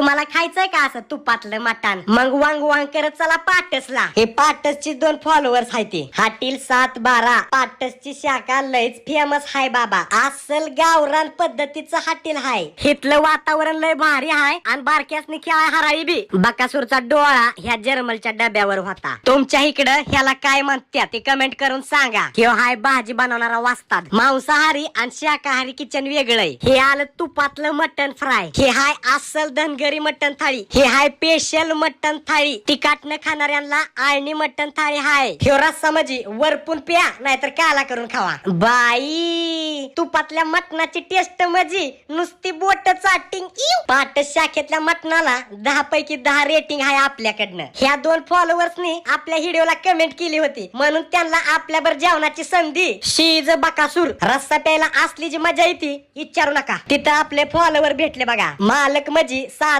तुम्हाला खायचंय का असं तुपातलं मटण? मग वांग वांग करत चला पाटसला. हे पाटसची 2 फॉलोअर्स आहेत ते. हॉटेल 712. पाटसची शाखा लयच फेमस हाय बाबा. असल गावरान पद्धतीचं हॉटेल हाय. हितलं वातावरण लय भारी हाय आणि बारक्यासनी खेळाय हराई बी. बकासूरचा डोळा ह्या जर्मलच्या डब्यावर होता. तुमच्या इकडं ह्याला काय म्हणतात ते कमेंट करून सांगा. हे हाय भाजी बनवणारा वास्ताद. मांसाहारी आणि शाकाहारी किचन वेगळंय. हे आलं तुपातलं मटन फ्राय. हे हाय अस्सल धनगरी मटन थाळी. हे हाय स्पेशल मटन थाळी. तिखट न खाणाऱ्यांना आळणी मटन थाळी हाय. ह्यो रस्सा म्हणजे वरपून प्या नाहीतर काला करून खावा. बाई तुपातल्या मटणाची टेस्ट म्हणजे नुसती बोट चाटिंग. पाटस शाखेतल्या मटणाला 10 पैकी 10 रेटिंग आहे आपल्याकडनं. ह्या 2 फॉलोअर्सनी आपल्या व्हिडिओला कमेंट केली होती म्हणून त्यांना आपल्यावर जेवणाची संधी. शीज बकासूर रस्सा प्यायला असली जी मजा येते विचारू नका. तिथं आपले फॉलोअर भेटले बघा. मालक म्हणजे